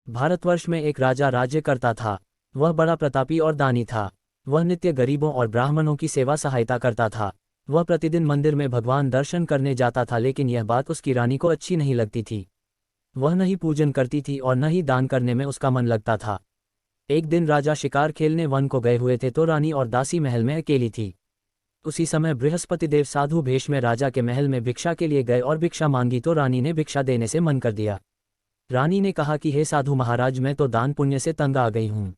भारतवर्ष में एक राजा राज्य करता था। वह बड़ा प्रतापी और दानी था। वह नित्य गरीबों और ब्राह्मणों की सेवा सहायता करता था। वह प्रतिदिन मंदिर में भगवान दर्शन करने जाता था, लेकिन यह बात उसकी रानी को अच्छी नहीं लगती थी। वह न ही पूजन करती थी और न ही दान करने में उसका मन लगता था। एक दिन राजा शिकार खेलने वन को गए हुए थे, तो रानी और दासी महल में अकेली थी। उसी समय बृहस्पति देव साधु भेष में राजा के महल में भिक्षा के लिए गए और भिक्षा मांगी, तो रानी ने भिक्षा देने से मन कर दिया। रानी ने कहा कि हे साधु महाराज, मैं तो दान पुण्य से तंग आ गई हूँ।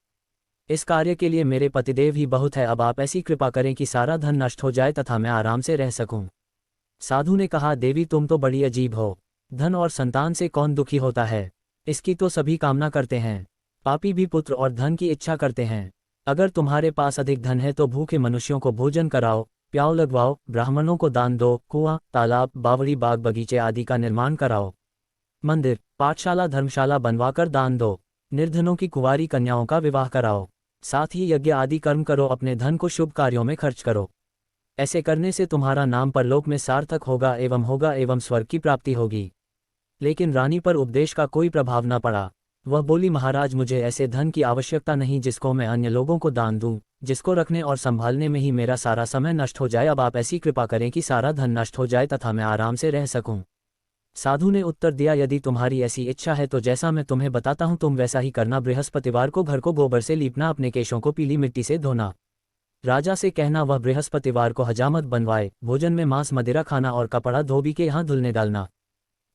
इस कार्य के लिए मेरे पतिदेव ही बहुत है। अब आप ऐसी कृपा करें कि सारा धन नष्ट हो जाए तथा मैं आराम से रह सकूं। साधु ने कहा, देवी तुम तो बड़ी अजीब हो। धन और संतान से कौन दुखी होता है? इसकी तो सभी कामना करते हैं। पापी भी पुत्र और धन की इच्छा करते हैं। अगर तुम्हारे पास अधिक धन है तो भूखे मनुष्यों को भोजन कराओ, प्याऊ लगवाओ, ब्राह्मणों को दान दो, कुआं, तालाब, बावड़ी, बाग बगीचे आदि का निर्माण कराओ, मंदिर, पाठशाला, धर्मशाला बनवाकर दान दो, निर्धनों की कुंवारी कन्याओं का विवाह कराओ, साथ ही यज्ञ आदि कर्म करो, अपने धन को शुभ कार्यों में खर्च करो। ऐसे करने से तुम्हारा नाम परलोक में सार्थक होगा एवं स्वर्ग की प्राप्ति होगी। लेकिन रानी पर उपदेश का कोई प्रभाव न पड़ा। वह बोली, महाराज मुझे ऐसे धन की आवश्यकता नहीं जिसको मैं अन्य लोगों को दान दूं, जिसको रखने और संभालने में ही मेरा सारा समय नष्ट हो जाए। अब आप ऐसी कृपा करें कि सारा धन नष्ट हो जाए तथा मैं आराम से रह सकूं। साधु ने उत्तर दिया, यदि तुम्हारी ऐसी इच्छा है तो जैसा मैं तुम्हें बताता हूँ तुम वैसा ही करना। बृहस्पतिवार को घर को गोबर से लीपना, अपने केशों को पीली मिट्टी से धोना। राजा से कहना वह बृहस्पतिवार को हजामत बनवाए, भोजन में मांस मदिरा खाना और कपड़ा धोबी के यहाँ धुलने डालना।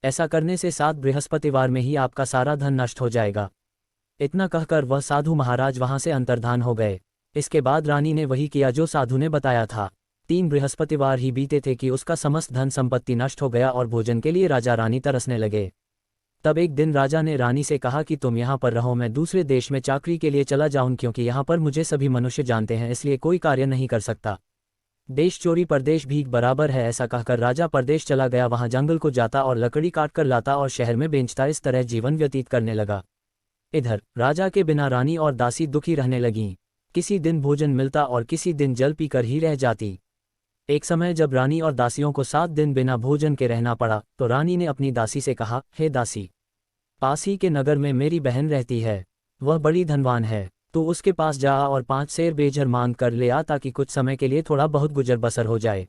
ऐसा करने से 7 बृहस्पतिवार में ही आपका सारा धन नष्ट हो जाएगा। इतना कहकर वह साधु महाराज वहां से अंतर्धान हो गए। इसके बाद रानी ने वही किया जो साधु ने बताया था। 3 बृहस्पतिवार ही बीते थे कि उसका समस्त धन संपत्ति नष्ट हो गया और भोजन के लिए राजा रानी तरसने लगे। तब एक दिन राजा ने रानी से कहा कि तुम यहाँ पर रहो, मैं दूसरे देश में चाकरी के लिए चला जाऊं, क्योंकि यहाँ पर मुझे सभी मनुष्य जानते हैं, इसलिए कोई कार्य नहीं कर सकता। देश चोरी परदेश भीख बराबर है। ऐसा कहकर राजा परदेश चला गया। वहां जंगल को जाता और लकड़ी काट कर लाता और शहर में बेचता। इस तरह जीवन व्यतीत करने लगा। इधर राजा के बिना रानी और दासी दुखी रहने लगीं। किसी दिन भोजन मिलता और किसी दिन जल पीकर ही रह जाती। एक समय जब रानी और दासियों को 7 दिन बिना भोजन के रहना पड़ा, तो रानी ने अपनी दासी से कहा, हे दासी, पास ही के नगर में मेरी बहन रहती है, वह बड़ी धनवान है, तो उसके पास जा और 5 सेर बेजर मांग कर ले आ, ताकि कुछ समय के लिए थोड़ा बहुत गुजर बसर हो जाए।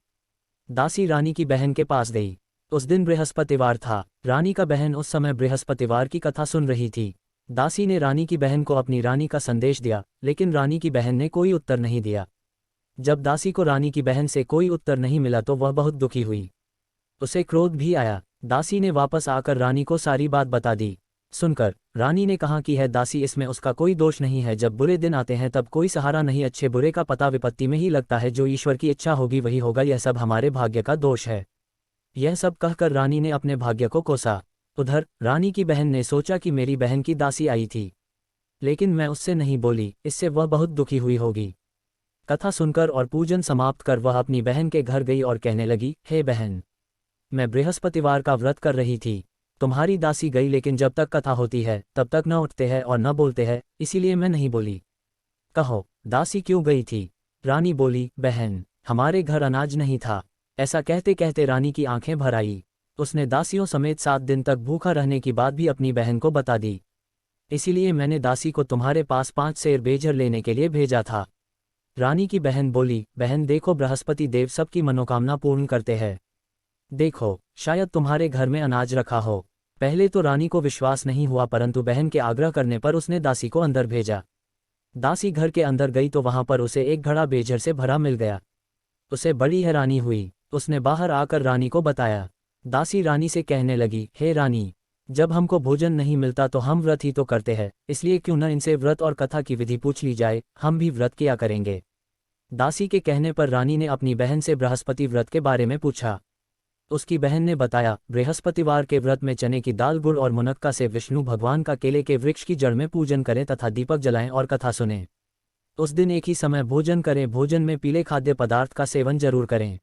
दासी रानी की बहन के पास गई। उस दिन बृहस्पतिवार था। रानी का बहन उस समय बृहस्पतिवार की कथा सुन रही थी। दासी ने रानी की बहन को अपनी रानी का संदेश दिया, लेकिन रानी की बहन ने कोई उत्तर नहीं दिया। जब दासी को रानी की बहन से कोई उत्तर नहीं मिला तो वह बहुत दुखी हुई। उसे क्रोध भी आया। दासी ने वापस आकर रानी को सारी बात बता दी। सुनकर रानी ने कहा कि है दासी, इसमें उसका कोई दोष नहीं है। जब बुरे दिन आते हैं तब कोई सहारा नहीं, अच्छे बुरे का पता विपत्ति में ही लगता है। जो ईश्वर की इच्छा होगी वही होगा, यह सब हमारे भाग्य का दोष है। यह सब कहकर रानी ने अपने भाग्य को कोसा। उधर रानी की बहन ने सोचा कि मेरी बहन की दासी आई थी, लेकिन मैं उससे नहीं बोली, इससे वह बहुत दुखी हुई होगी। कथा सुनकर और पूजन समाप्त कर वह अपनी बहन के घर गई और कहने लगी, हे बहन, मैं बृहस्पतिवार का व्रत कर रही थी। तुम्हारी दासी गई, लेकिन जब तक कथा होती है तब तक न उठते हैं और न बोलते हैं, इसीलिए मैं नहीं बोली। कहो, दासी क्यों गई थी? रानी बोली, बहन, हमारे घर अनाज नहीं था। ऐसा कहते कहते रानी की आंखें भर आई। उसने दासियों समेत 7 दिन तक भूखा रहने की बात भी अपनी बहन को बता दी। इसीलिए मैंने दासी को तुम्हारे पास 5 सेर बेजर लेने के लिए भेजा था। रानी की बहन बोली, बहन देखो, बृहस्पति देव सबकी मनोकामना पूर्ण करते हैं। देखो, शायद तुम्हारे घर में अनाज रखा हो। पहले तो रानी को विश्वास नहीं हुआ, परंतु बहन के आग्रह करने पर उसने दासी को अंदर भेजा। दासी घर के अंदर गई तो वहां पर उसे एक घड़ा बेजर से भरा मिल गया। उसे बड़ी हैरानी हुई। उसने बाहर आकर रानी को बताया। दासी रानी से कहने लगी, हे रानी, जब हमको भोजन नहीं मिलता तो हम व्रत ही तो करते हैं, इसलिए क्यों न इनसे व्रत और कथा की विधि पूछ ली जाए, हम भी व्रत किया करेंगे। दासी के कहने पर रानी ने अपनी बहन से बृहस्पति व्रत के बारे में पूछा। उसकी बहन ने बताया, बृहस्पतिवार के व्रत में चने की दाल, गुड़ और मुनक्का से विष्णु भगवान का केले के वृक्ष की जड़ में पूजन करें तथा दीपक जलाएं और कथा सुनें। उस दिन एक ही समय भोजन करें। भोजन में पीले खाद्य पदार्थ का सेवन जरूर करें।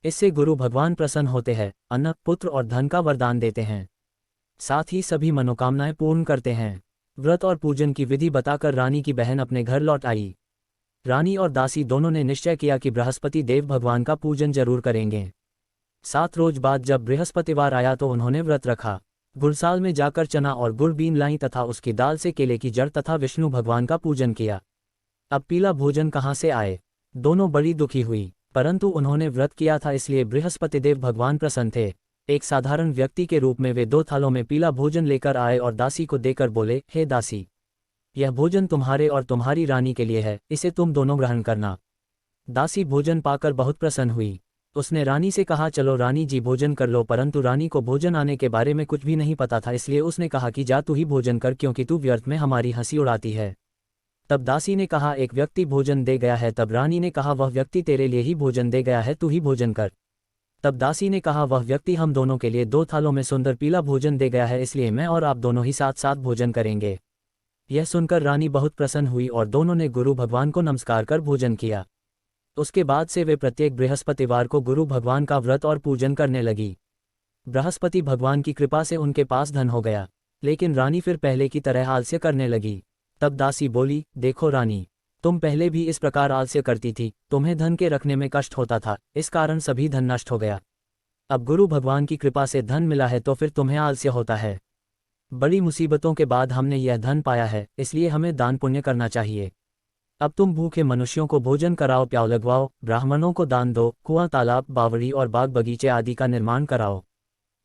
इससे गुरु भगवान प्रसन्न होते हैं, अन्न, पुत्र और धन का वरदान देते हैं, साथ ही सभी मनोकामनाएं पूर्ण करते हैं। व्रत और पूजन की विधि बताकर रानी की बहन अपने घर लौट आई। रानी और दासी दोनों ने निश्चय किया कि बृहस्पति देव भगवान का पूजन जरूर करेंगे। 7 रोज बाद जब बृहस्पतिवार आया तो उन्होंने व्रत रखा। गुड़साल में जाकर चना और गुड़ बीन लाई तथा उसकी दाल से केले की जड़ तथा विष्णु भगवान का पूजन किया। अब पीला भोजन कहाँ से आए? दोनों बड़ी दुखी हुई, परंतु उन्होंने व्रत किया था इसलिए बृहस्पतिदेव भगवान प्रसन्न थे। एक साधारण व्यक्ति के रूप में वे 2 थालों में पीला भोजन लेकर आए और दासी को देकर बोले, हे दासी, यह भोजन तुम्हारे और तुम्हारी रानी के लिए है, इसे तुम दोनों ग्रहण करना। दासी भोजन पाकर बहुत प्रसन्न हुई। उसने रानी से कहा, चलो रानी जी भोजन कर लो, परंतु रानी को भोजन आने के बारे में कुछ भी नहीं पता था, इसलिए उसने कहा कि जा तू ही भोजन कर, क्योंकि तू व्यर्थ में हमारी हंसी उड़ाती है। तब दासी ने कहा, एक व्यक्ति भोजन दे गया है। तब रानी ने कहा, वह व्यक्ति तेरे लिए ही भोजन दे गया है, तू ही भोजन कर। तब दासी ने कहा, वह व्यक्ति हम दोनों के लिए 2 थालों में सुंदर पीला भोजन दे गया है, इसलिए मैं और आप दोनों ही साथ साथ भोजन करेंगे। यह सुनकर रानी बहुत प्रसन्न हुई और दोनों ने गुरु भगवान को नमस्कार कर भोजन किया। उसके बाद से वे प्रत्येक बृहस्पतिवार को गुरु भगवान का व्रत और पूजन करने लगी। बृहस्पति भगवान की कृपा से उनके पास धन हो गया, लेकिन रानी फिर पहले की तरह आलस्य करने लगी। तब दासी बोली, देखो रानी, तुम पहले भी इस प्रकार आलस्य करती थी, तुम्हें धन के रखने में कष्ट होता था, इस कारण सभी धन नष्ट हो गया। अब गुरु भगवान की कृपा से धन मिला है तो फिर तुम्हें आलस्य होता है। बड़ी मुसीबतों के बाद हमने यह धन पाया है, इसलिए हमें दान पुण्य करना चाहिए। अब तुम भूखे मनुष्यों को भोजन कराओ, प्याव लगवाओ, ब्राह्मणों को दान दो, कुआं, तालाब, बावड़ी और बाग बगीचे आदि का निर्माण कराओ,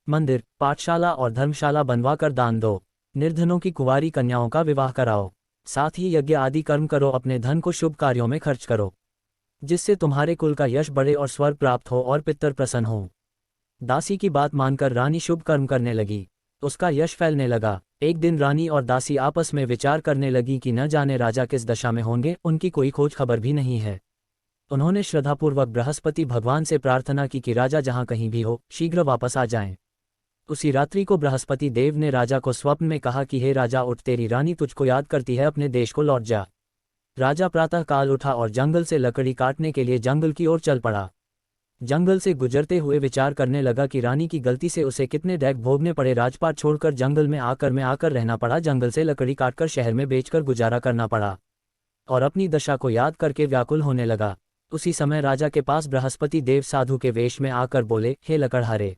मंदिर, पाठशाला और धर्मशाला बनवाकर दान दो, निर्धनों की कुंवारी कन्याओं का विवाह कराओ, साथ ही यज्ञ आदि कर्म करो, अपने धन को शुभ कार्यों में खर्च करो, जिससे तुम्हारे कुल का यश बढ़े और स्वर्ग प्राप्त हो और पितर प्रसन्न हो। दासी की बात मानकर रानी शुभ कर्म करने लगी, उसका यश फैलने लगा। एक दिन रानी और दासी आपस में विचार करने लगी कि न जाने राजा किस दशा में होंगे, उनकी कोई खोज खबर भी नहीं है। उन्होंने श्रद्धापूर्वक बृहस्पति भगवान से प्रार्थना की कि राजा जहाँ कहीं भी हो, शीघ्र वापस आ जाएं। उसी रात्रि को बृहस्पति देव ने राजा को स्वप्न में कहा कि हे राजा उठ, तेरी रानी तुझको याद करती है, अपने देश को लौट जा। राजा प्रातः काल उठा और जंगल से लकड़ी काटने के लिए जंगल की ओर चल पड़ा। जंगल से गुजरते हुए विचार करने लगा कि रानी की गलती से उसे कितने दैख भोगने पड़े, राजपाट छोड़कर जंगल में आकर रहना पड़ा, जंगल से लकड़ी काटकर शहर में बेचकर गुजारा करना पड़ा, और अपनी दशा को याद करके व्याकुल होने लगा। उसी समय राजा के पास बृहस्पति देव साधु के वेश में आकर बोले, हे लकड़हारे,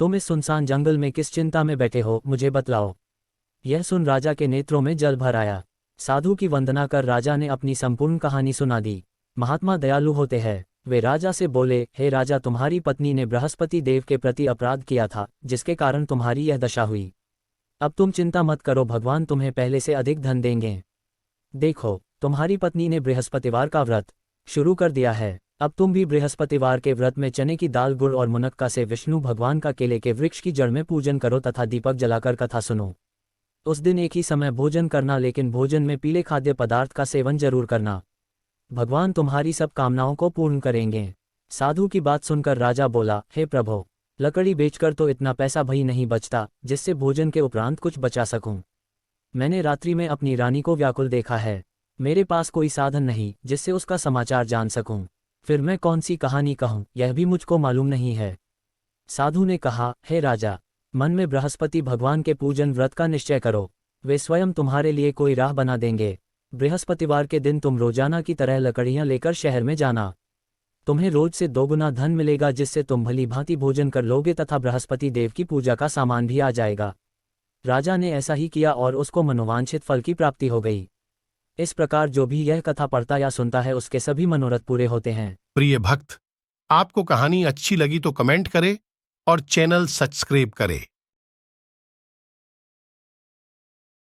तुम इस सुनसान जंगल में किस चिंता में बैठे हो, मुझे बतलाओ। यह सुन राजा के नेत्रों में जल भर आया। साधु की वंदना कर राजा ने अपनी संपूर्ण कहानी सुना दी। महात्मा दयालु होते हैं। वे राजा से बोले, हे राजा, तुम्हारी पत्नी ने बृहस्पति देव के प्रति अपराध किया था, जिसके कारण तुम्हारी यह दशा हुई। अब तुम चिंता मत करो, भगवान तुम्हें पहले से अधिक धन देंगे। देखो, तुम्हारी पत्नी ने बृहस्पतिवार का व्रत शुरू कर दिया है। अब तुम भी बृहस्पतिवार के व्रत में चने की दाल, गुड़ और मुनक्का से विष्णु भगवान का केले के वृक्ष की जड़ में पूजन करो तथा दीपक जलाकर कथा सुनो। उस दिन एक ही समय भोजन करना, लेकिन भोजन में पीले खाद्य पदार्थ का सेवन जरूर करना। भगवान तुम्हारी सब कामनाओं को पूर्ण करेंगे। साधु की बात सुनकर राजा बोला, हे प्रभो, लकड़ी बेचकर तो इतना पैसा भई नहीं बचता जिससे भोजन के उपरांत कुछ बचा सकूं। मैंने रात्रि में अपनी रानी को व्याकुल देखा है। मेरे पास कोई साधन नहीं जिससे उसका समाचार जान सकूं। फिर मैं कौन सी कहानी कहूं, यह भी मुझको मालूम नहीं है। साधु ने कहा, हे राजा, मन में बृहस्पति भगवान के पूजन व्रत का निश्चय करो, वे स्वयं तुम्हारे लिए कोई राह बना देंगे। बृहस्पतिवार के दिन तुम रोजाना की तरह लकड़ियां लेकर शहर में जाना। तुम्हें रोज से 2 गुना धन मिलेगा, जिससे तुम भली भांति भोजन कर लोगे तथा बृहस्पति देव की पूजा का सामान भी आ जाएगा। राजा ने ऐसा ही किया और उसको मनोवांछित फल की प्राप्ति हो गई। इस प्रकार जो भी यह कथा पढ़ता या सुनता है, उसके सभी मनोरथ पूरे होते हैं। प्रिय भक्त, आपको कहानी अच्छी लगी तो कमेंट करें और चैनल सब्सक्राइब करें।